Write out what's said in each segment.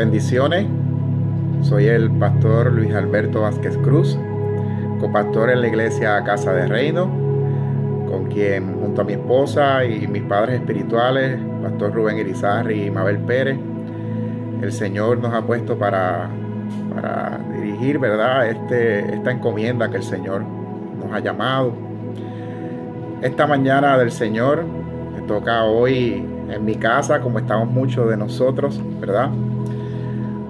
Bendiciones, soy el pastor Luis Alberto Vázquez Cruz, copastor en la iglesia Casa de Reino, con quien junto a mi esposa y mis padres espirituales, pastor Rubén Irizarry y Mabel Pérez, el Señor nos ha puesto para dirigir, ¿verdad?, esta encomienda que el Señor nos ha llamado. Esta mañana del Señor me toca hoy en mi casa, como estamos muchos de nosotros, ¿verdad?,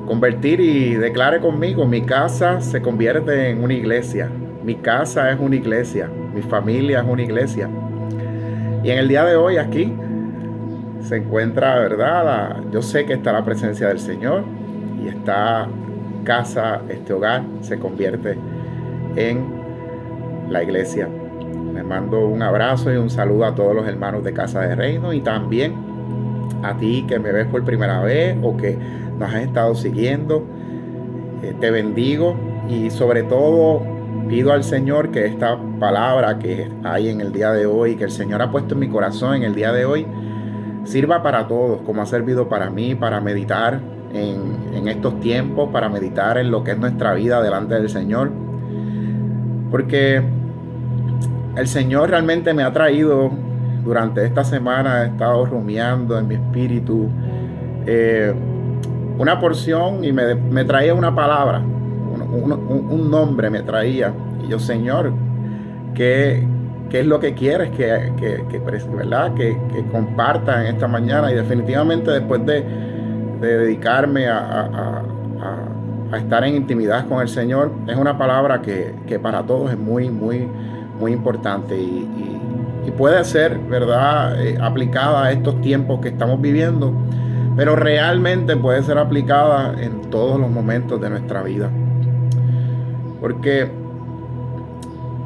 convertir, y declare conmigo: mi casa se convierte en una iglesia. Mi casa es una iglesia. Mi familia es una iglesia. Y en el día de hoy aquí se encuentra, ¿verdad? Yo sé que está la presencia del Señor, y esta casa, este hogar, se convierte en la iglesia. Me mando un abrazo y un saludo a todos los hermanos de Casa de Reino, y también a ti que me ves por primera vez o que nos has estado siguiendo. Te bendigo, y sobre todo pido al Señor que esta palabra que hay en el día de hoy, que el Señor ha puesto en mi corazón en el día de hoy, sirva para todos, como ha servido para mí, para meditar en estos tiempos, para meditar en lo que es nuestra vida delante del Señor. Porque el Señor realmente me ha traído durante esta semana, he estado rumiando en mi espíritu una porción, y me traía una palabra, un nombre me traía. Y yo: Señor, ¿qué es lo que quieres ¿verdad?, que comparta en esta mañana? Y definitivamente, después de dedicarme a estar en intimidad con el Señor, es una palabra que para todos es muy, muy, muy importante, y puede ser, ¿verdad?, aplicada a estos tiempos que estamos viviendo, pero realmente puede ser aplicada en todos los momentos de nuestra vida. Porque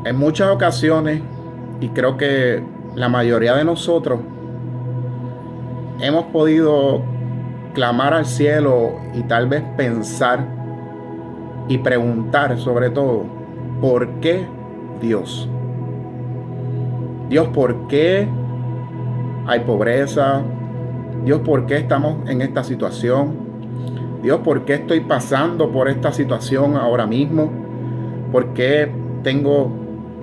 en muchas ocasiones, y creo que la mayoría de nosotros, hemos podido clamar al cielo y tal vez pensar y preguntar, sobre todo: ¿por qué Dios? Dios, ¿por qué hay pobreza? Dios, ¿por qué estamos en esta situación? Dios, ¿por qué estoy pasando por esta situación ahora mismo? ¿Por qué tengo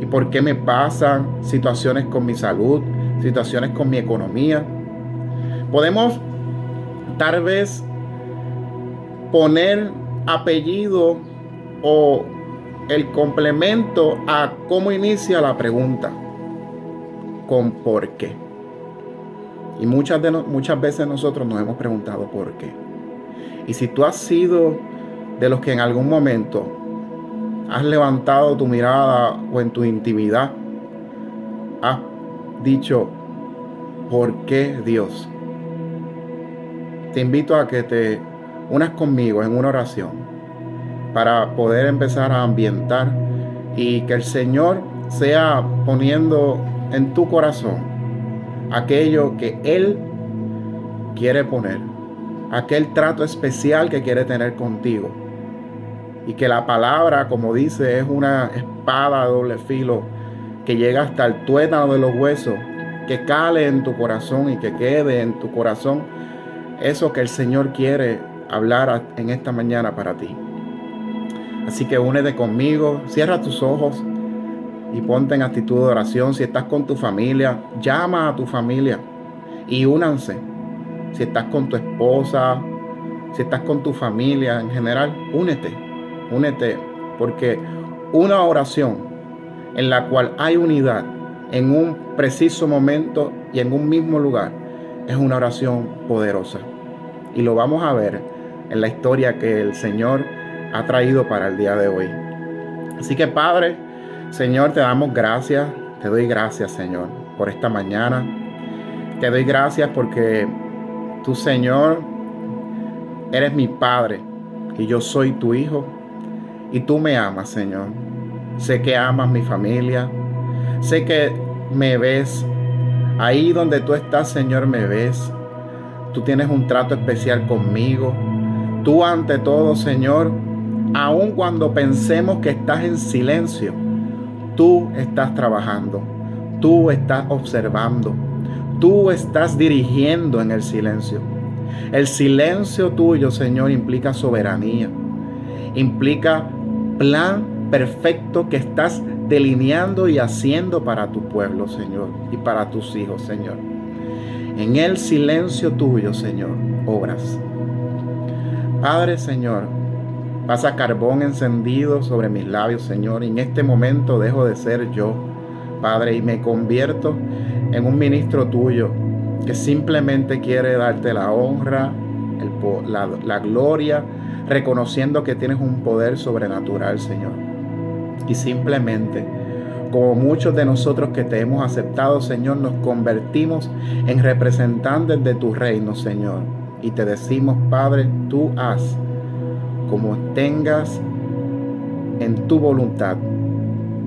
y por qué me pasan situaciones con mi salud, situaciones con mi economía? Podemos tal vez poner apellido o el complemento a cómo inicia la pregunta, con ¿por qué? Y muchas veces nosotros nos hemos preguntado ¿por qué? Y si tú has sido de los que en algún momento has levantado tu mirada o en tu intimidad has dicho: ¿por qué Dios? Te invito a que te unas conmigo en una oración para poder empezar a ambientar, y que el Señor sea poniendo en tu corazón aquello que Él quiere poner, aquel trato especial que quiere tener contigo. Y que la palabra, como dice, es una espada de doble filo que llega hasta el tuétano de los huesos, que cale en tu corazón y que quede en tu corazón eso que el Señor quiere hablar en esta mañana para ti. Así que únete conmigo, cierra tus ojos y ponte en actitud de oración. Si estás con tu familia, llama a tu familia y únanse. Si estás con tu esposa, si estás con tu familia en general, únete, porque una oración en la cual hay unidad en un preciso momento y en un mismo lugar es una oración poderosa. Y lo vamos a ver en la historia que el Señor ha traído para el día de hoy. Así que, Padre, Señor, te damos gracias, te doy gracias, Señor, por esta mañana. Te doy gracias porque tú, Señor, eres mi Padre y yo soy tu Hijo, y tú me amas, Señor. Sé que amas mi familia, sé que me ves. Ahí donde tú estás, Señor, me ves. Tú tienes un trato especial conmigo. Tú, ante todo, Señor, aun cuando pensemos que estás en silencio, tú estás trabajando, tú estás observando, tú estás dirigiendo en el silencio. El silencio tuyo, Señor, implica soberanía, implica plan perfecto que estás delineando y haciendo para tu pueblo, Señor, y para tus hijos, Señor. En el silencio tuyo, Señor, obras. Padre, Señor, pasa carbón encendido sobre mis labios, Señor, y en este momento dejo de ser yo, Padre, y me convierto en un ministro tuyo que simplemente quiere darte la honra, la gloria, reconociendo que tienes un poder sobrenatural, Señor. Y simplemente, como muchos de nosotros que te hemos aceptado, Señor, nos convertimos en representantes de tu reino, Señor. Y te decimos, Padre, tú haz como tengas en tu voluntad,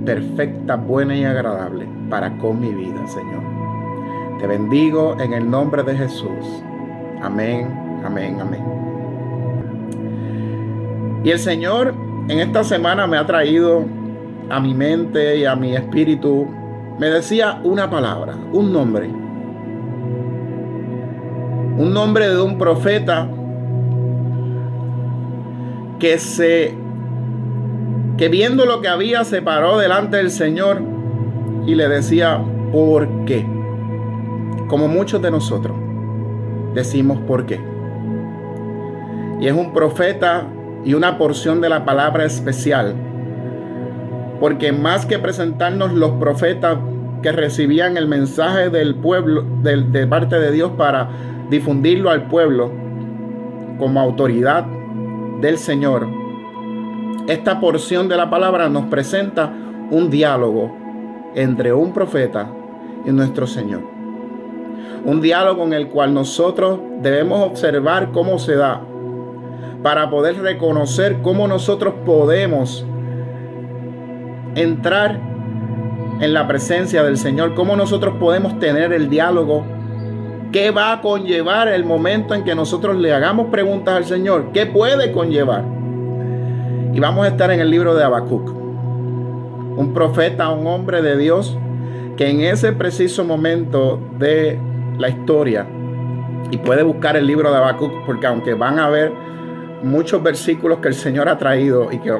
perfecta, buena y agradable para con mi vida, Señor. Te bendigo en el nombre de Jesús. Amén, amén, amén. Y el Señor en esta semana me ha traído a mi mente y a mi espíritu, me decía una palabra, un nombre de un profeta que viendo lo que había, se paró delante del Señor y le decía, ¿por qué? Como muchos de nosotros decimos ¿por qué? Y es un profeta y una porción de la palabra especial, porque más que presentarnos los profetas que recibían el mensaje del pueblo, de parte de Dios para difundirlo al pueblo como autoridad del Señor, esta porción de la palabra nos presenta un diálogo entre un profeta y nuestro Señor. Un diálogo en el cual nosotros debemos observar cómo se da para poder reconocer cómo nosotros podemos entrar en la presencia del Señor, cómo nosotros podemos tener el diálogo que va a conllevar el momento en que nosotros le hagamos preguntas al Señor. ¿Qué puede conllevar? Y vamos a estar en el libro de Habacuc, un profeta, un hombre de Dios que en ese preciso momento de la historia, y puede buscar el libro de Habacuc, porque aunque van a ver muchos versículos que el Señor ha traído y que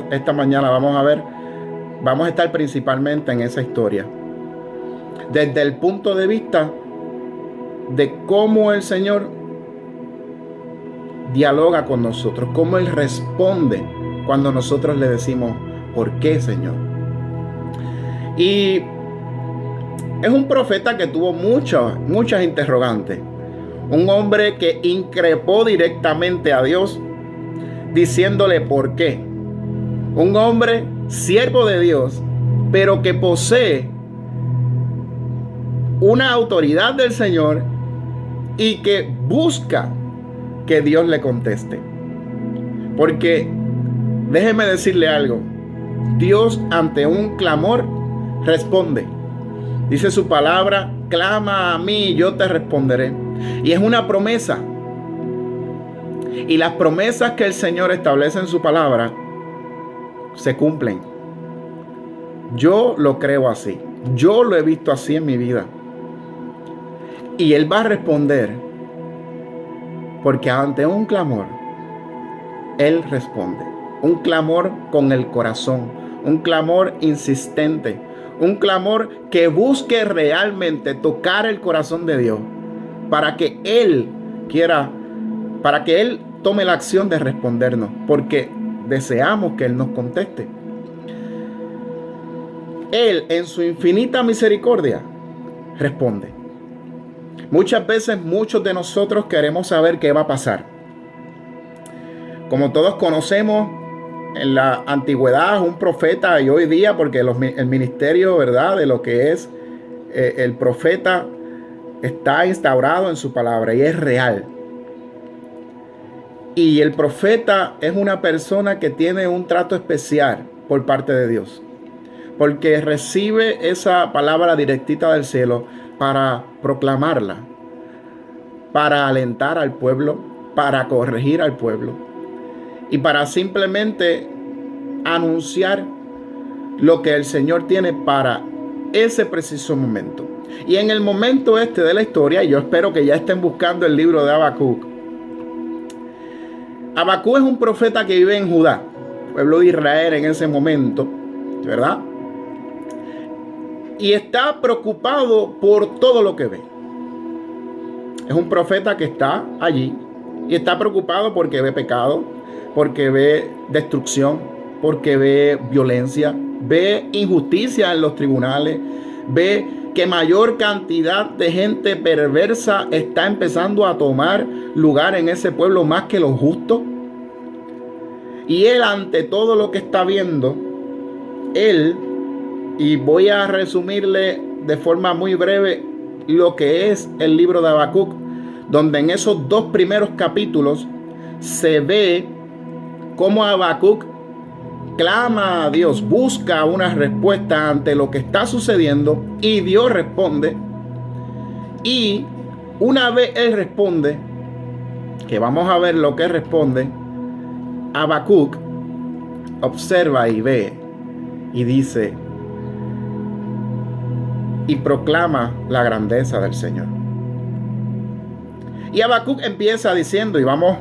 esta mañana vamos a ver, vamos a estar principalmente en esa historia, desde el punto de vista de cómo el Señor dialoga con nosotros, cómo Él responde cuando nosotros le decimos, ¿por qué, Señor? Y es un profeta que tuvo muchas interrogantes. Un hombre que increpó directamente a Dios, diciéndole por qué. Un hombre siervo de Dios, pero que posee una autoridad del Señor y que busca que Dios le conteste. Porque déjeme decirle algo, Dios ante un clamor responde. Dice su palabra, clama a mí y yo te responderé. Y es una promesa. Y las promesas que el Señor establece en su palabra se cumplen. Yo lo creo así. Yo lo he visto así en mi vida. Y Él va a responder, porque ante un clamor, Él responde. Un clamor con el corazón, un clamor insistente, un clamor que busque realmente tocar el corazón de Dios para que Él tome la acción de respondernos, porque deseamos que Él nos conteste. Él, en su infinita misericordia, responde. Muchas veces muchos de nosotros queremos saber qué va a pasar. Como todos conocemos, en la antigüedad un profeta, y hoy día, porque el ministerio, ¿verdad?, de lo que es el profeta está instaurado en su palabra y es real. Y el profeta es una persona que tiene un trato especial por parte de Dios, porque recibe esa palabra directita del cielo para proclamarla, para alentar al pueblo, para corregir al pueblo y para simplemente anunciar lo que el Señor tiene para ese preciso momento. Y en el momento de la historia, y yo espero que ya estén buscando el libro de Habacuc, Habacuc es un profeta que vive en Judá, pueblo de Israel en ese momento, ¿verdad? Y está preocupado por todo lo que ve. Es un profeta que está allí y está preocupado porque ve pecado, porque ve destrucción, porque ve violencia, ve injusticia en los tribunales, ve que mayor cantidad de gente perversa está empezando a tomar lugar en ese pueblo más que los justos. Y él, ante todo lo que está viendo, y voy a resumirle de forma muy breve lo que es el libro de Habacuc, donde en esos 2 primeros capítulos se ve cómo Habacuc clama a Dios, busca una respuesta ante lo que está sucediendo y Dios responde. Y una vez él responde, que vamos a ver lo que responde, Habacuc observa y ve y dice y proclama la grandeza del Señor. Y Habacuc empieza diciendo, y vamos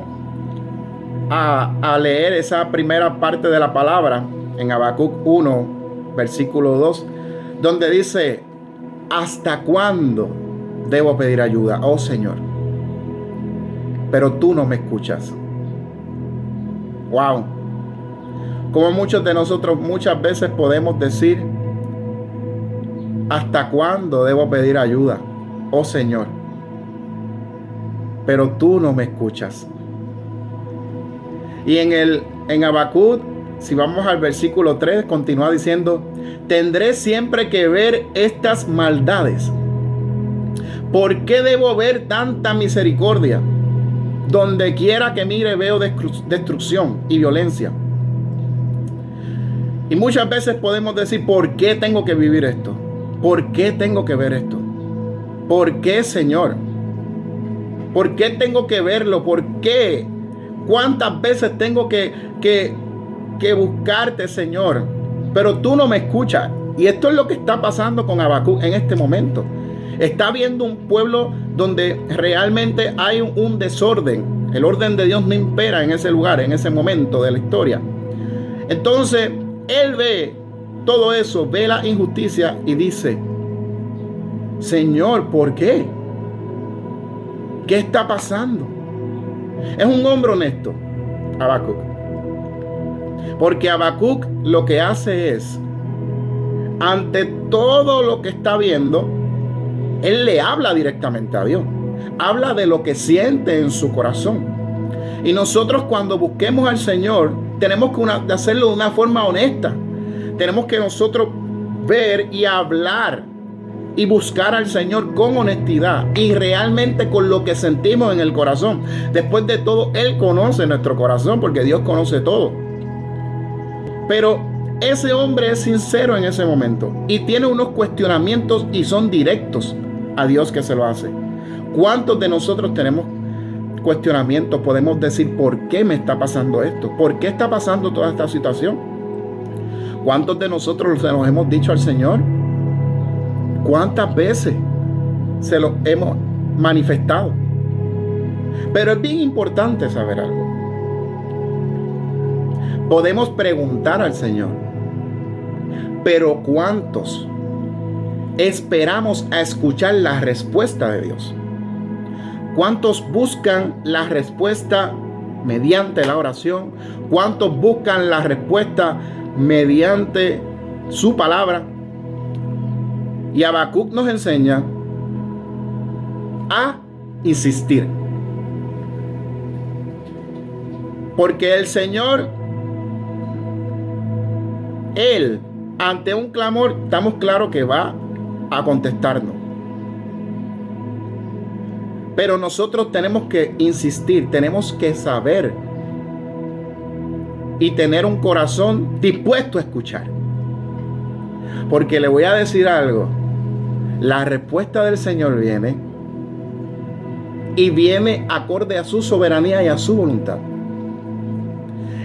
a leer esa primera parte de la palabra en Habacuc 1, versículo 2, donde dice: ¿hasta cuándo debo pedir ayuda, oh Señor? Pero tú no me escuchas. Wow. Como muchos de nosotros muchas veces podemos decir: ¿hasta cuándo debo pedir ayuda, oh Señor? Pero tú no me escuchas. Y en Habacuc, si vamos al versículo 3, continúa diciendo: tendré siempre que ver estas maldades. ¿Por qué debo ver tanta misericordia? Donde quiera que mire veo destrucción y violencia. Y muchas veces podemos decir: ¿por qué tengo que vivir esto? ¿Por qué tengo que ver esto? ¿Por qué, Señor? ¿Por qué tengo que verlo? ¿Por qué? ¿Cuántas veces tengo que buscarte, Señor? Pero tú no me escuchas. Y esto es lo que está pasando con Habacuc en este momento. Está viendo un pueblo donde realmente hay un desorden. El orden de Dios no impera en ese lugar, en ese momento de la historia. Entonces, él ve todo eso, ve la injusticia y dice: Señor, ¿por qué? ¿Qué está pasando? Es un hombre honesto, Habacuc. Porque Habacuc lo que hace es, ante todo lo que está viendo, él le habla directamente a Dios. Habla de lo que siente en su corazón. Y nosotros, cuando busquemos al Señor, tenemos que hacerlo de una forma honesta. Tenemos que nosotros ver y hablar y buscar al Señor con honestidad y realmente con lo que sentimos en el corazón. Después de todo, Él conoce nuestro corazón, porque Dios conoce todo. Pero ese hombre es sincero en ese momento y tiene unos cuestionamientos y son directos a Dios que se lo hace. ¿Cuántos de nosotros tenemos cuestionamientos? Podemos decir: ¿por qué me está pasando esto? ¿Por qué está pasando toda esta situación? ¿Cuántos de nosotros se nos hemos dicho al Señor? ¿Cuántas veces se lo hemos manifestado? Pero es bien importante saber algo. Podemos preguntar al Señor, pero ¿cuántos esperamos a escuchar la respuesta de Dios? ¿Cuántos buscan la respuesta mediante la oración? ¿Cuántos buscan la respuesta mediante su palabra? Y Habacuc nos enseña a insistir. Porque el Señor, Él, ante un clamor, estamos claros que va a contestarnos. Pero nosotros tenemos que insistir, tenemos que saber y tener un corazón dispuesto a escuchar. Porque le voy a decir algo: la respuesta del Señor viene y viene acorde a su soberanía y a su voluntad.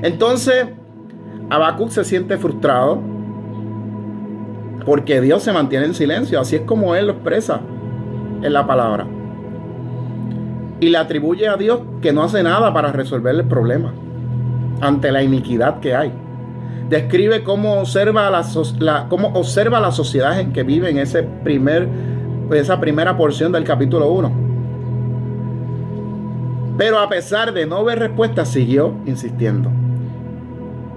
Entonces, Habacuc se siente frustrado porque Dios se mantiene en silencio. Así es como él lo expresa en la palabra. y le atribuye a Dios que no hace nada para resolver el problema ante la iniquidad que hay. Describe cómo observa la sociedad en que vive en esa primera porción del capítulo 1. Pero a pesar de no ver respuesta, siguió insistiendo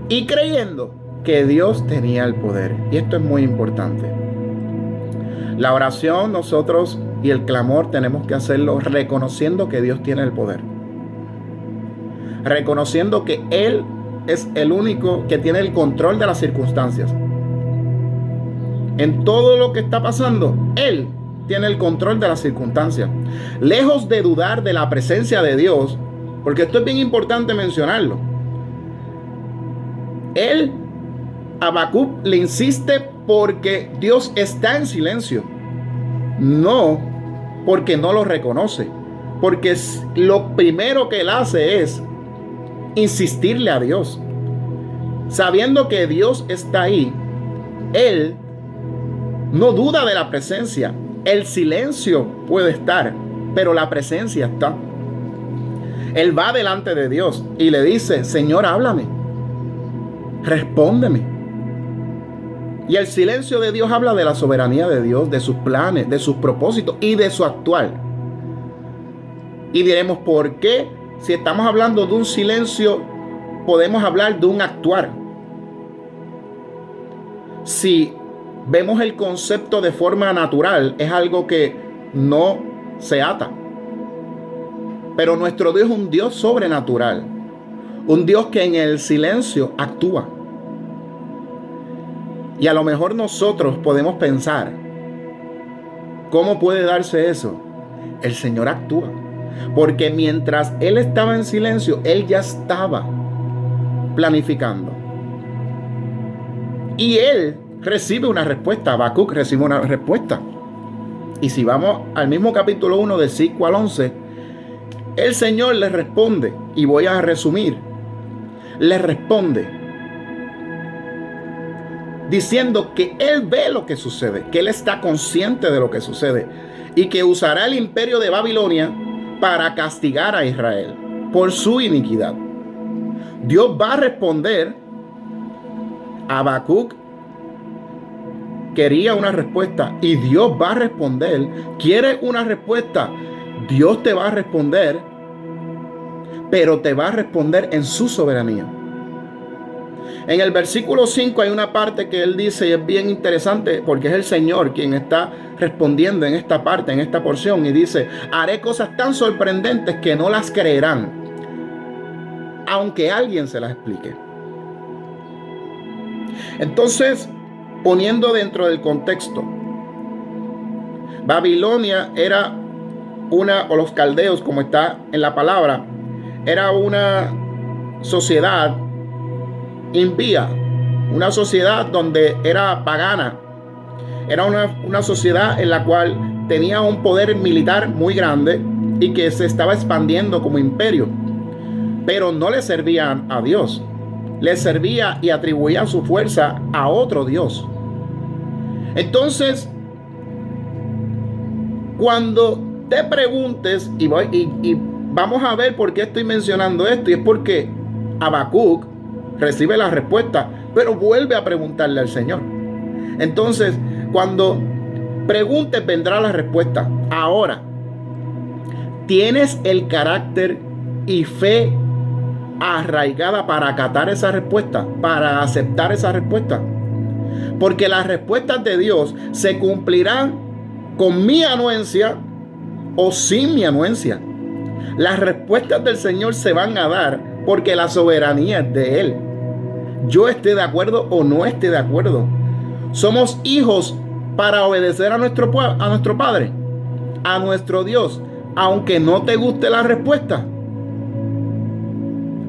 y creyendo que Dios tenía el poder. Y esto es muy importante. La oración nosotros y el clamor tenemos que hacerlo reconociendo que Dios tiene el poder. Reconociendo que Él es el único que tiene el control de las circunstancias. En todo lo que está pasando, Él tiene el control de las circunstancias. Lejos de dudar de la presencia de Dios, porque esto es bien importante mencionarlo. Habacuc le insiste porque Dios está en silencio, no porque no lo reconoce, porque lo primero que él hace es insistirle a Dios. Sabiendo que Dios está ahí, él no duda de la presencia. El silencio puede estar, pero la presencia está. Él va delante de Dios y le dice: Señor, háblame, respóndeme. Y el silencio de Dios habla de la soberanía de Dios, de sus planes, de sus propósitos y de su actual. Y diremos, ¿por qué? Si estamos hablando de un silencio, podemos hablar de un actuar. Si vemos el concepto de forma natural, es algo que no se ata. Pero nuestro Dios es un Dios sobrenatural. Un Dios que en el silencio actúa. Y a lo mejor nosotros podemos pensar, ¿cómo puede darse eso? El Señor actúa. Porque mientras Él estaba en silencio, Él ya estaba planificando. Y Él recibe una respuesta. Habacuc recibe una respuesta. Y si vamos al mismo capítulo 1 del 5 al 11, el Señor le responde. Y voy a resumir. Le responde diciendo que Él ve lo que sucede, que Él está consciente de lo que sucede y que usará el imperio de Babilonia para castigar a Israel por su iniquidad. Dios va a responder. Habacuc quería una respuesta y Dios va a responder. ¿Quieres una respuesta? Dios te va a responder, pero te va a responder en su soberanía. En el versículo 5 hay una parte que él dice y es bien interesante porque es el Señor quien está respondiendo en esta parte, en esta porción, y dice: haré cosas tan sorprendentes que no las creerán, aunque alguien se las explique. Entonces, poniendo dentro del contexto, Babilonia era o los caldeos, como está en la palabra, era una sociedad impía, una sociedad donde era pagana, era una sociedad en la cual tenía un poder militar muy grande y que se estaba expandiendo como imperio, pero no le servían a Dios, le servía y atribuían su fuerza a otro Dios. Entonces, cuando te preguntes, y vamos a ver por qué estoy mencionando esto, y es porque Habacuc recibe la respuesta, pero vuelve a preguntarle al Señor. Entonces, cuando preguntes, vendrá la respuesta. Ahora, ¿tienes el carácter y fe arraigada para acatar esa respuesta, para aceptar esa respuesta? Porque las respuestas de Dios se cumplirán con mi anuencia o sin mi anuencia. Las respuestas del Señor se van a dar porque la soberanía es de Él. Yo esté de acuerdo o no esté de acuerdo. Somos hijos para obedecer a nuestro Padre, a nuestro Dios, aunque no te guste la respuesta.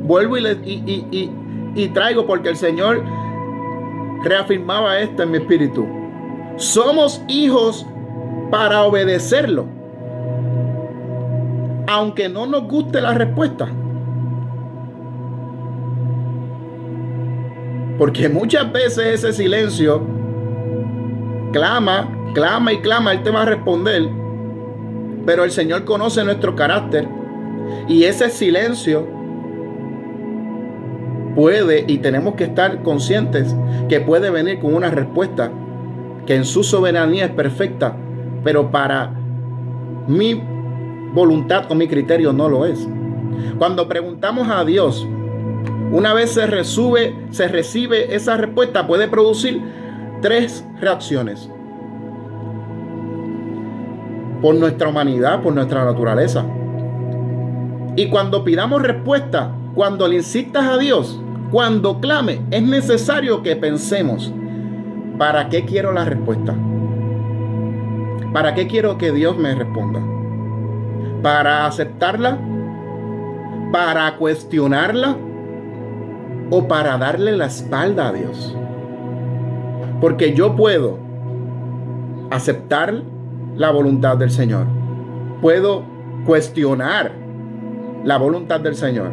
Vuelvo y traigo, porque el Señor reafirmaba esto en mi espíritu. Somos hijos para obedecerlo, aunque no nos guste la respuesta. Porque muchas veces ese silencio clama y clama, Él te va a responder. Pero el Señor conoce nuestro carácter Y ese silencio puede, y tenemos que estar conscientes que puede venir con una respuesta que en su soberanía es perfecta, pero para mi voluntad o mi criterio no lo es. Cuando preguntamos a Dios, una vez se recibe esa respuesta, puede producir 3 reacciones: por nuestra humanidad, por nuestra naturaleza. Y cuando pidamos respuesta, cuando le insistas a Dios, cuando clame, es necesario que pensemos: ¿para qué quiero la respuesta? ¿Para qué quiero que Dios me responda? ¿Para aceptarla? ¿Para cuestionarla? ¿O para darle la espalda a Dios? Porque yo puedo aceptar la voluntad del Señor. Puedo cuestionar la voluntad del Señor.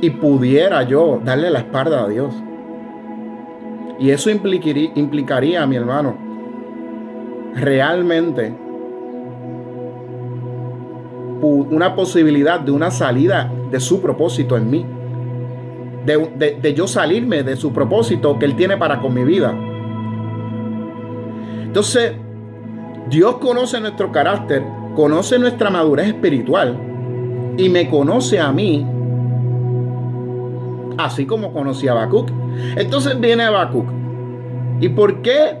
Y pudiera yo darle la espalda a Dios. Y eso implicaría, mi hermano, realmente una posibilidad de una salida de su propósito en mí. De yo salirme de su propósito que Él tiene para con mi vida. Entonces, Dios conoce nuestro carácter, conoce nuestra madurez espiritual y me conoce a mí, así como conocí a Habacuc. Entonces viene Habacuc. ¿Y por qué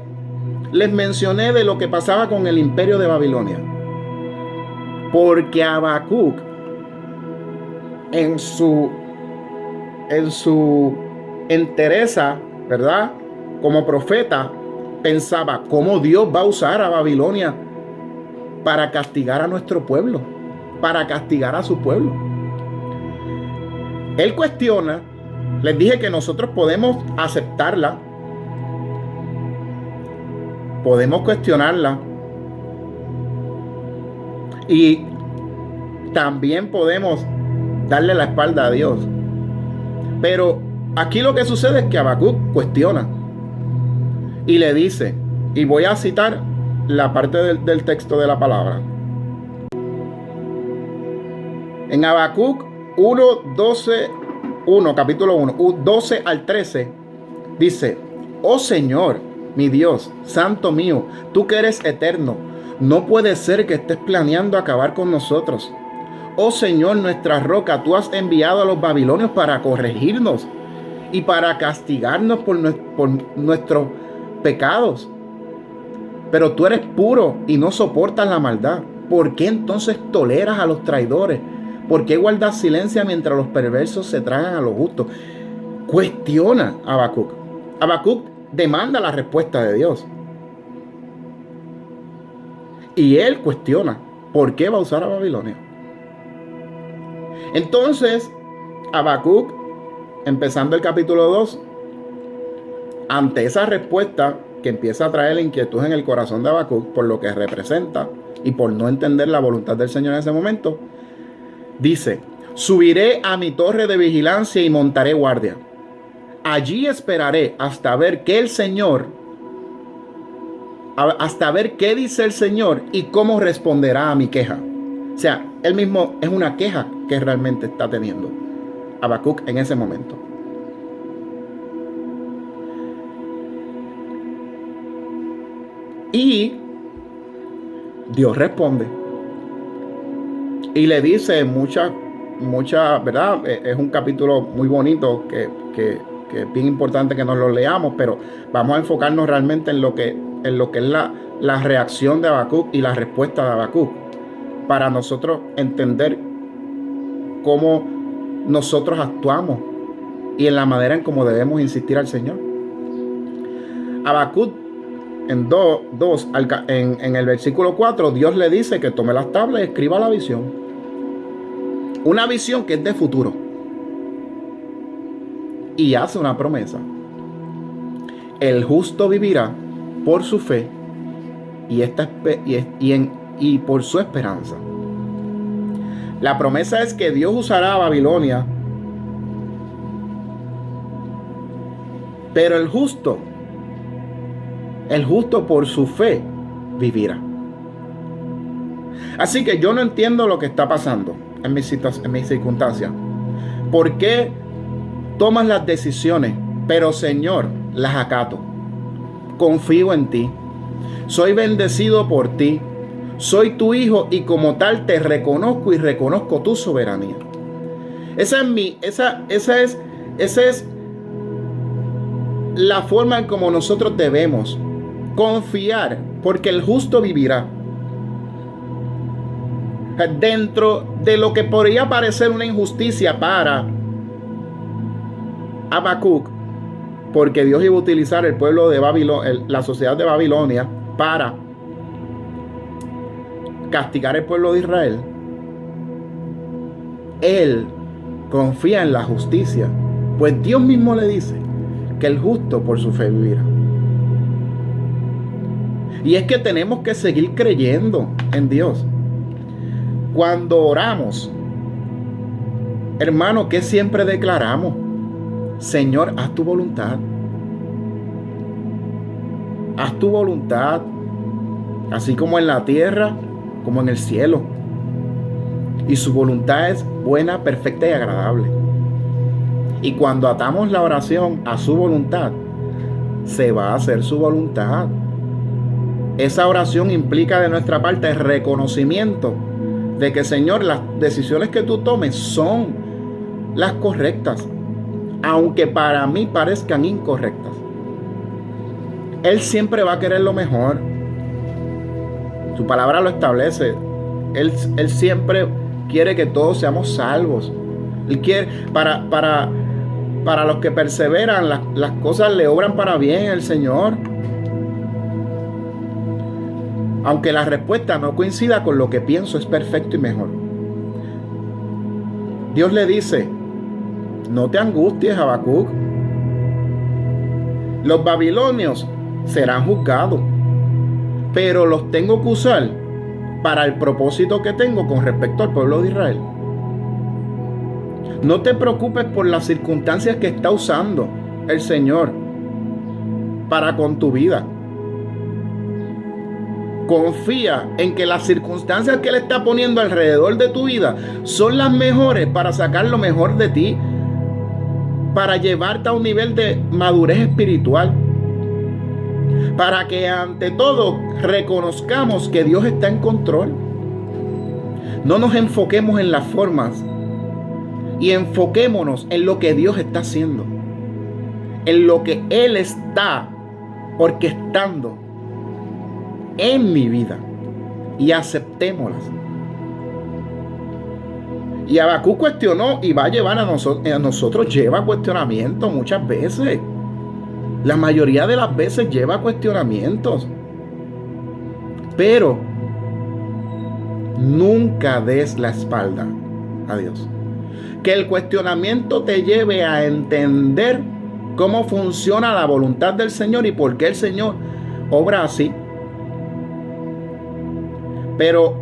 les mencioné de lo que pasaba con el imperio de Babilonia? Porque Habacuc, en su entereza, ¿verdad?, como profeta, pensaba cómo Dios va a usar a Babilonia para castigar a nuestro pueblo, para castigar a su pueblo. Él cuestiona. Les dije que nosotros podemos aceptarla, podemos cuestionarla y también podemos darle la espalda a Dios. Pero aquí lo que sucede es que Habacuc cuestiona y le dice, y voy a citar la parte del texto de la palabra. En Habacuc 1, capítulo 1, 12 al 13, dice: oh Señor, mi Dios, santo mío, tú que eres eterno, no puede ser que estés planeando acabar con nosotros. Oh Señor, nuestra roca, tú has enviado a los babilonios para corregirnos y para castigarnos por nuestros pecados. Pero tú eres puro y no soportas la maldad. ¿Por qué entonces toleras a los traidores? ¿Por qué guardas silencio mientras los perversos se tragan a los justos? Cuestiona a Habacuc. Habacuc demanda la respuesta de Dios. Y él cuestiona por qué va a usar a Babilonia. Entonces, Habacuc, empezando el capítulo 2, ante esa respuesta que empieza a traer la inquietud en el corazón de Habacuc por lo que representa y por no entender la voluntad del Señor en ese momento, dice: subiré a mi torre de vigilancia y montaré guardia. Allí esperaré hasta ver qué dice el Señor y cómo responderá a mi queja. O sea, él mismo es una queja que realmente está teniendo Habacuc en ese momento. Y Dios responde y le dice mucha, ¿verdad? Es un capítulo muy bonito que es bien importante que nos lo leamos, pero vamos a enfocarnos realmente en lo que es la reacción de Habacuc y la respuesta de Habacuc, para nosotros entender cómo nosotros actuamos y en la manera en cómo debemos insistir al Señor. Habacuc en el versículo 4, Dios le dice que tome las tablas y escriba la visión. Una visión que es de futuro. Y hace una promesa: el justo vivirá por su fe y por su esperanza. La promesa es que Dios usará a Babilonia, pero el justo por su fe vivirá. Así que yo no entiendo lo que está pasando en mis circunstancias. ¿Por qué tomas las decisiones? Pero Señor, las acato. Confío en ti. Soy bendecido por ti. Soy tu hijo y como tal te reconozco y reconozco tu soberanía. Esa es la forma en como nosotros debemos confiar, porque el justo vivirá. Dentro de lo que podría parecer una injusticia para Habacuc, porque Dios iba a utilizar el pueblo de Babilonia, la sociedad de Babilonia, para castigar al pueblo de Israel. Él confía en la justicia, pues Dios mismo le dice que el justo por su fe vivirá. Y es que tenemos que seguir creyendo en Dios. Cuando oramos, hermano, ¿qué siempre declaramos? Señor, haz tu voluntad. Haz tu voluntad, así como en la tierra, como en el cielo. Y su voluntad es buena, perfecta y agradable. Y cuando atamos la oración a su voluntad, se va a hacer su voluntad. Esa oración implica de nuestra parte el reconocimiento de que, Señor, las decisiones que tú tomes son las correctas, aunque para mí parezcan incorrectas. Él siempre va a querer lo mejor. Su palabra lo establece. Él siempre quiere que todos seamos salvos. Él quiere, para los que perseveran, las cosas le obran para bien el Señor. Aunque la respuesta no coincida con lo que pienso, es perfecto y mejor. Dios le dice: no te angusties, Habacuc. Los babilonios serán juzgados, pero los tengo que usar para el propósito que tengo con respecto al pueblo de Israel. No te preocupes por las circunstancias que está usando el Señor para con tu vida. Confía en que las circunstancias que Él está poniendo alrededor de tu vida son las mejores para sacar lo mejor de ti, para llevarte a un nivel de madurez espiritual, para que ante todo reconozcamos que Dios está en control. No nos enfoquemos en las formas y enfoquémonos en lo que Dios está haciendo, en lo que Él está orquestando en mi vida, y aceptémoslas. Y Habacuc cuestionó y va a llevar a nosotros lleva cuestionamientos muchas veces. La mayoría de las veces lleva cuestionamientos. Pero nunca des la espalda a Dios. Que el cuestionamiento te lleve a entender cómo funciona la voluntad del Señor y por qué el Señor obra así. Pero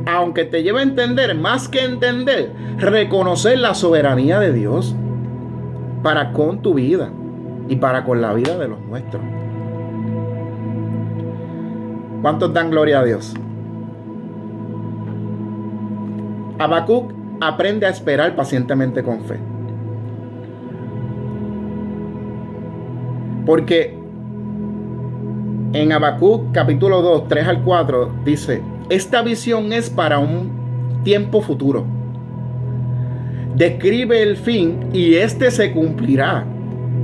aunque te lleve a entender, más que entender, reconocer la soberanía de Dios para con tu vida y para con la vida de los nuestros. ¿Cuántos dan gloria a Dios? Habacuc aprende a esperar pacientemente con fe. Porque en Habacuc capítulo 2, 3 al 4 dice: esta visión es para un tiempo futuro. Describe el fin y este se cumplirá.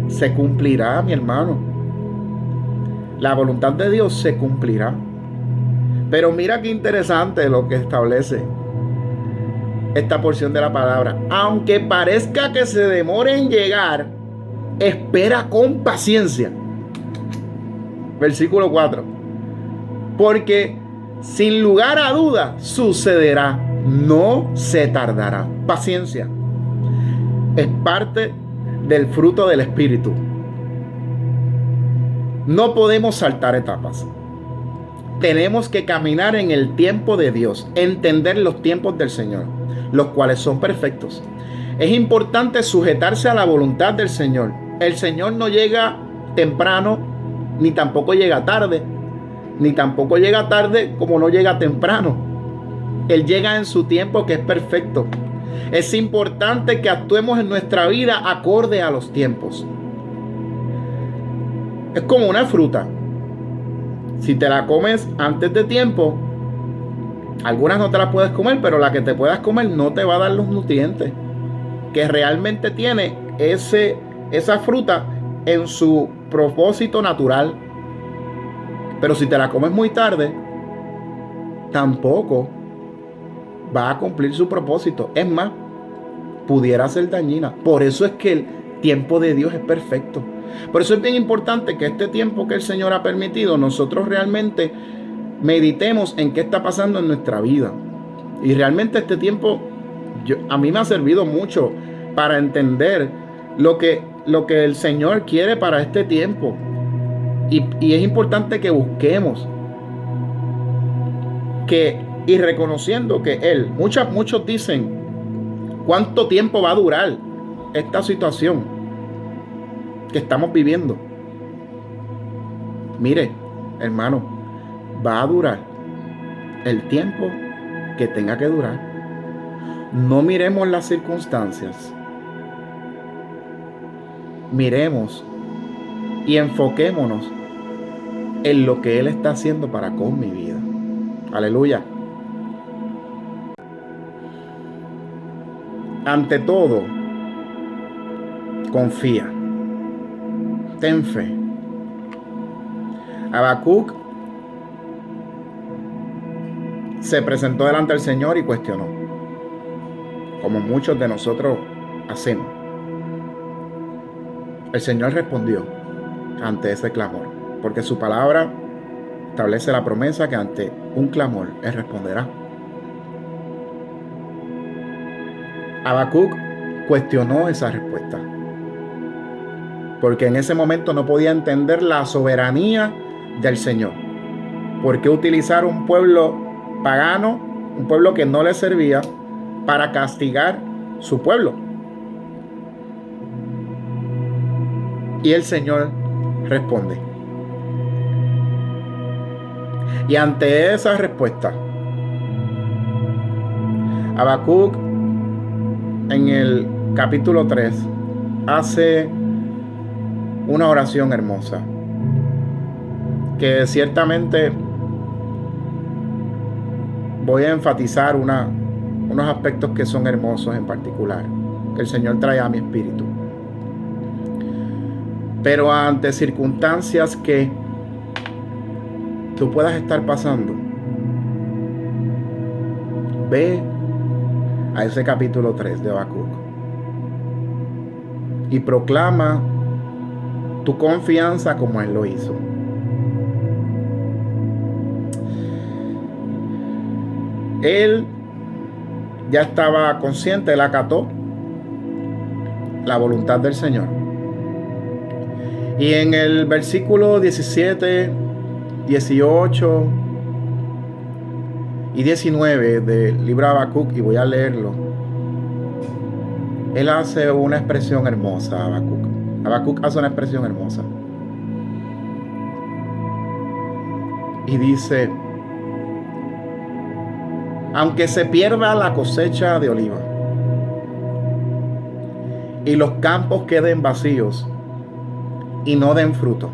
Se cumplirá, mi hermano. La voluntad de Dios se cumplirá. Pero mira qué interesante lo que establece esta porción de la palabra. Aunque parezca que se demore en llegar, espera con paciencia. Versículo 4. Porque sin lugar a duda sucederá, no se tardará. Paciencia es parte del fruto del Espíritu. No podemos saltar etapas. Tenemos que caminar en el tiempo de Dios, entender los tiempos del Señor, los cuales son perfectos. Es importante sujetarse a la voluntad del Señor. El Señor no llega temprano, ni tampoco llega tarde, ni tampoco llega tarde como no llega temprano. Él llega en su tiempo, que es perfecto. Es importante que actuemos en nuestra vida acorde a los tiempos. Es como una fruta. Si te la comes antes de tiempo, algunas no te las puedes comer, pero la que te puedas comer no te va a dar los nutrientes que realmente tiene esa fruta en su propósito natural. Pero si te la comes muy tarde, tampoco va a cumplir su propósito. Es más, pudiera ser dañina. Por eso es que el tiempo de Dios es perfecto. Por eso es bien importante que este tiempo que el Señor ha permitido, nosotros realmente meditemos en qué está pasando en nuestra vida. Y realmente este tiempo a mí me ha servido mucho para entender lo que el Señor quiere para este tiempo. Y es importante que busquemos y reconociendo que Él, muchos dicen, ¿cuánto tiempo va a durar esta situación que estamos viviendo? Mire, hermano, va a durar el tiempo que tenga que durar. No miremos las circunstancias. Miremos y enfoquémonos en lo que Él está haciendo para con mi vida. Aleluya. Ante todo, confía. Ten fe. Habacuc se presentó delante del Señor y cuestionó, como muchos de nosotros hacemos. El Señor respondió ante ese clamor, porque su palabra establece la promesa que ante un clamor Él responderá. Habacuc cuestionó esa respuesta, porque en ese momento no podía entender la soberanía del Señor. ¿Por qué utilizar un pueblo pagano, un pueblo que no le servía, para castigar su pueblo? Y el Señor responde. Y ante esa respuesta, Habacuc en el capítulo 3 hace una oración hermosa, que ciertamente voy a enfatizar unos aspectos que son hermosos en particular, que el Señor trae a mi espíritu. Pero ante circunstancias que tú puedas estar pasando, ve a ese capítulo 3 de Habacuc y proclama tu confianza como Él lo hizo. Él ya estaba consciente, él acató la voluntad del Señor. Y en el versículo 17, 18 y 19 del libro de Habacuc, y voy a leerlo, él hace una expresión hermosa. Habacuc hace una expresión hermosa y dice: aunque se pierda la cosecha de oliva y los campos queden vacíos y no den fruto,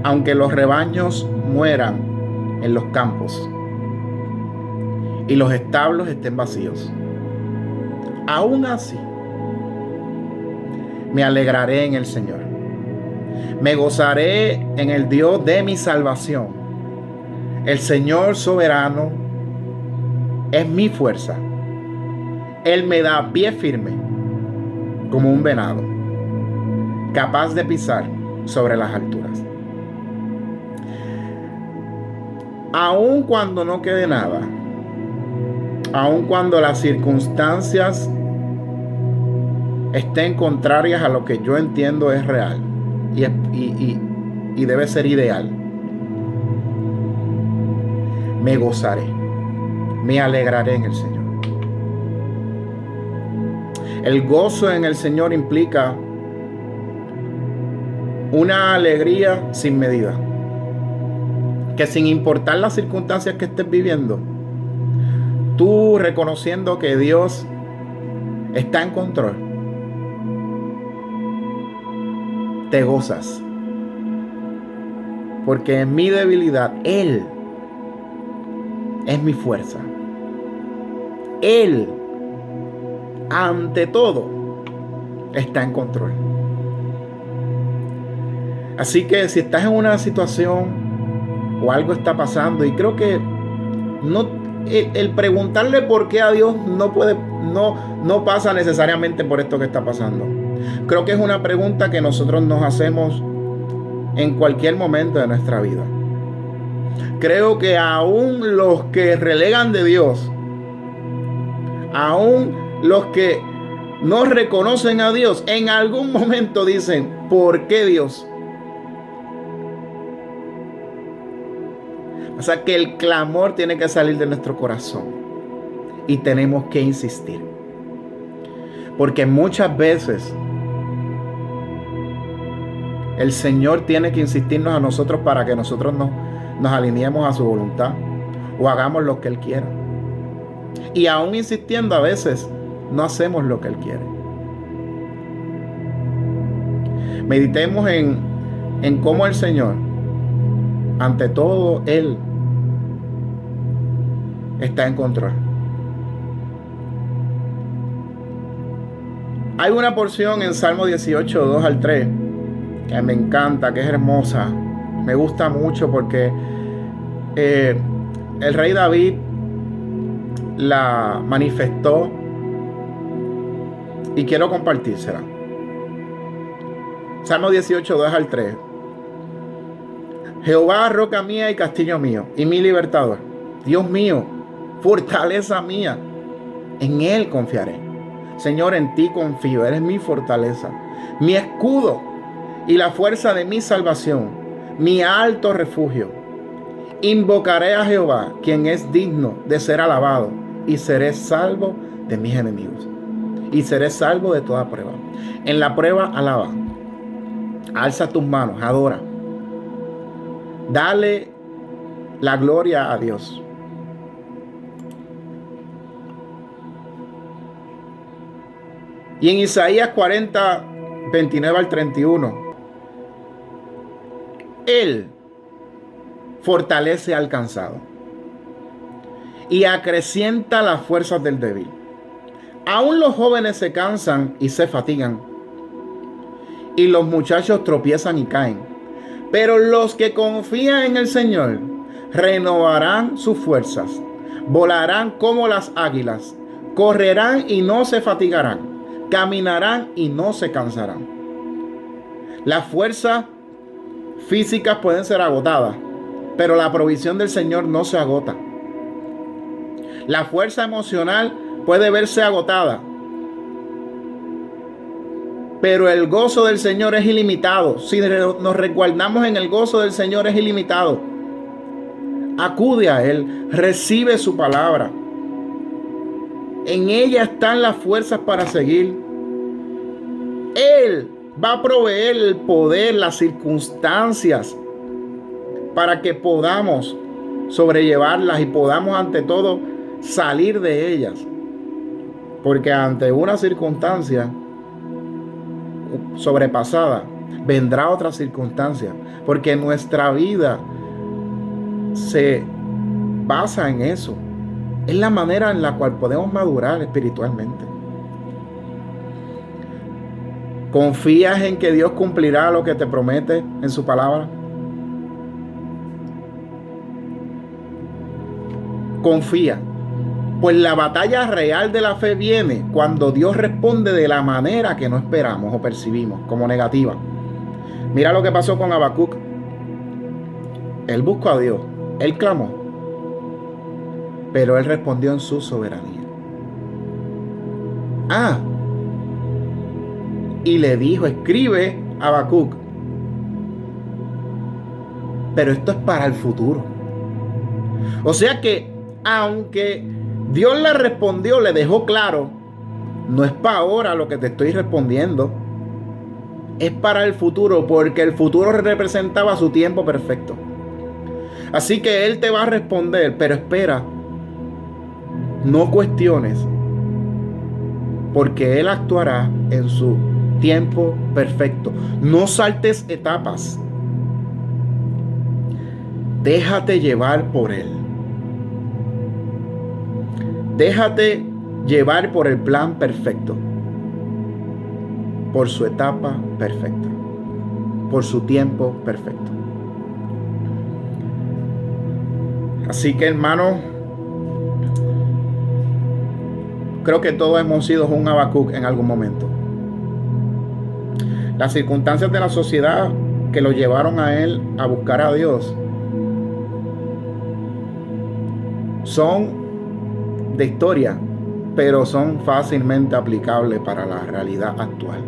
aunque los rebaños mueran en los campos y los establos estén vacíos, aún así me alegraré en el Señor, me gozaré en el Dios de mi salvación. El Señor soberano es mi fuerza. Él me da pie firme como un venado, capaz de pisar sobre las alturas. Aun cuando no quede nada, aun cuando las circunstancias estén contrarias a lo que yo entiendo es real y debe ser ideal, me gozaré, me alegraré en el Señor. El gozo en el Señor implica una alegría sin medida, que sin importar las circunstancias que estés viviendo, tú reconociendo que Dios está en control, te gozas. Porque en mi debilidad, Él es mi fuerza. Él, ante todo, está en control. Así que si estás en una situación o algo está pasando, y creo que el preguntarle por qué a Dios no pasa necesariamente por esto que está pasando. Creo que es una pregunta que nosotros nos hacemos en cualquier momento de nuestra vida. Creo que aún los que relegan de Dios, aún los que no reconocen a Dios, en algún momento dicen, ¿por qué Dios? O sea que el clamor tiene que salir de nuestro corazón y tenemos que insistir. Porque muchas veces el Señor tiene que insistirnos a nosotros para que nosotros nos alineemos a su voluntad o hagamos lo que Él quiera. Y aún insistiendo, a veces no hacemos lo que Él quiere. Meditemos en cómo el Señor, ante todo, Él está en control. Hay una porción en Salmo 18, 2 al 3, que me encanta, que es hermosa. Me gusta mucho porque el rey David la manifestó y quiero compartírsela. Salmo 18, 2 al 3. Jehová, roca mía y castillo mío, y mi libertador, Dios mío, fortaleza mía, en Él confiaré. Señor, en ti confío, eres mi fortaleza, mi escudo y la fuerza de mi salvación, mi alto refugio. Invocaré a Jehová, quien es digno de ser alabado, y seré salvo de mis enemigos. Y seré salvo de toda prueba. En la prueba, alaba. Alza tus manos, adora. Dale la gloria a Dios. Y en Isaías 40, 29 al 31, Él fortalece al cansado y acrecienta las fuerzas del débil. Aún los jóvenes se cansan y se fatigan, y los muchachos tropiezan y caen. Pero los que confían en el Señor renovarán sus fuerzas, volarán como las águilas, correrán y no se fatigarán, caminarán y no se cansarán. Las fuerzas físicas pueden ser agotadas, pero la provisión del Señor no se agota. La fuerza emocional puede verse agotada, pero el gozo del Señor es ilimitado. Si nos resguardamos en el gozo del Señor, es ilimitado. Acude a Él, recibe su palabra. En ella están las fuerzas para seguir. Él va a proveer el poder, las circunstancias, para que podamos sobrellevarlas y podamos ante todo salir de ellas. Porque ante una circunstancia sobrepasada, vendrá otra circunstancia. Porque nuestra vida se basa en eso. Es la manera en la cual podemos madurar espiritualmente. ¿Confías en que Dios cumplirá lo que te promete en su palabra? Confía. Pues la batalla real de la fe viene cuando Dios responde de la manera que no esperamos o percibimos como negativa. Mira lo que pasó con Habacuc. Él buscó a Dios, él clamó, pero él respondió en su soberanía. Y le dijo, escribe, Habacuc, pero esto es para el futuro. O sea que aunque Dios le respondió, le dejó claro, no es para ahora lo que te estoy respondiendo, es para el futuro, porque el futuro representaba su tiempo perfecto. Así que Él te va a responder, pero espera, no cuestiones, porque Él actuará en su tiempo perfecto. No saltes etapas. Déjate llevar por Él. Déjate llevar por el plan perfecto, por su etapa perfecta, por su tiempo perfecto. Así que, hermano, creo que todos hemos sido un Habacuc en algún momento. Las circunstancias de la sociedad que lo llevaron a él a buscar a Dios son de historia, pero son fácilmente aplicables para la realidad actual.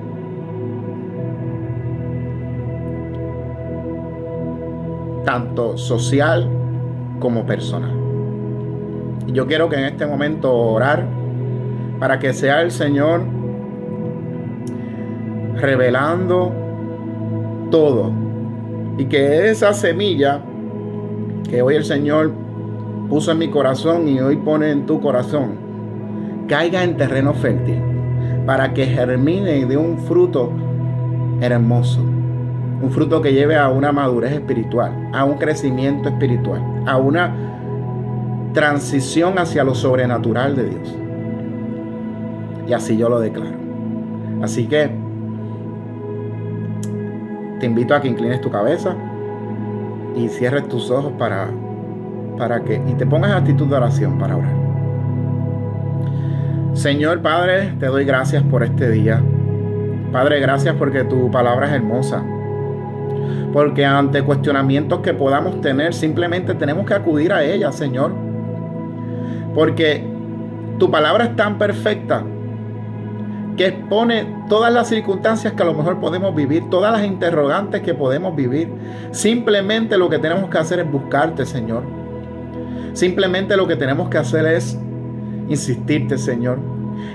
Tanto social como personal. Y yo quiero que en este momento orar para que sea el Señor revelando todo, y que esa semilla que hoy el Señor puso en mi corazón y hoy pone en tu corazón caiga en terreno fértil para que germine y dé un fruto hermoso, un fruto que lleve a una madurez espiritual, a un crecimiento espiritual, a una transición hacia lo sobrenatural de Dios. Y así yo lo declaro. Así que te invito a que inclines tu cabeza y cierres tus ojos para que y te pongas en actitud de oración para orar. Señor Padre, te doy gracias por este día. Padre, gracias porque tu palabra es hermosa. Porque ante cuestionamientos que podamos tener, simplemente tenemos que acudir a ella, Señor. Porque tu palabra es tan perfecta que expone todas las circunstancias que a lo mejor podemos vivir, todas las interrogantes que podemos vivir. Simplemente lo que tenemos que hacer es buscarte, Señor. Simplemente lo que tenemos que hacer es insistirte, Señor.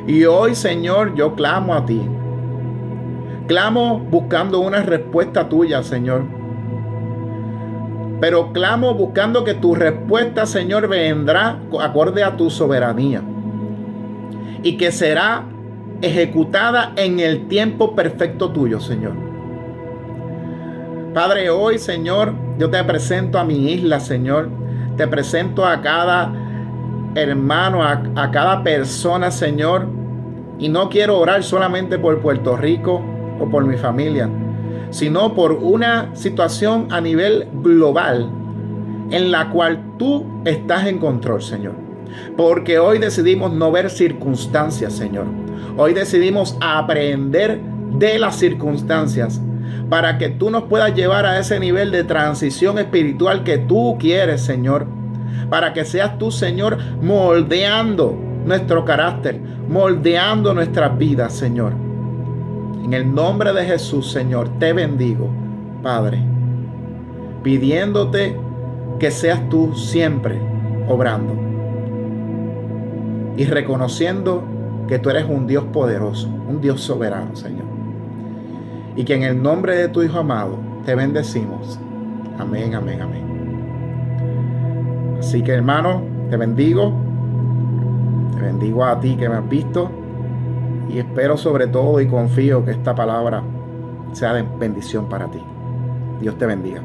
Y hoy, Señor, yo clamo a ti. Clamo buscando una respuesta tuya, Señor. Pero clamo buscando que tu respuesta, Señor, vendrá acorde a tu soberanía. Y que será ejecutada en el tiempo perfecto tuyo, Señor. Padre, hoy, Señor, yo te presento a mi isla, Señor. Te presento a cada hermano, a cada persona, Señor. Y no quiero orar solamente por Puerto Rico o por mi familia, sino por una situación a nivel global en la cual tú estás en control, Señor. Porque hoy decidimos no ver circunstancias, Señor. Hoy decidimos aprender de las circunstancias para que tú nos puedas llevar a ese nivel de transición espiritual que tú quieres, Señor. Para que seas tú, Señor, moldeando nuestro carácter, moldeando nuestras vidas, Señor. En el nombre de Jesús, Señor, te bendigo, Padre, pidiéndote que seas tú siempre obrando y reconociendo que tú eres un Dios poderoso, un Dios soberano, Señor. Y que en el nombre de tu Hijo amado te bendecimos. Amén, amén, amén. Así que, hermano, te bendigo a ti que me has visto, y espero sobre todo y confío que esta palabra sea de bendición para ti. Dios te bendiga.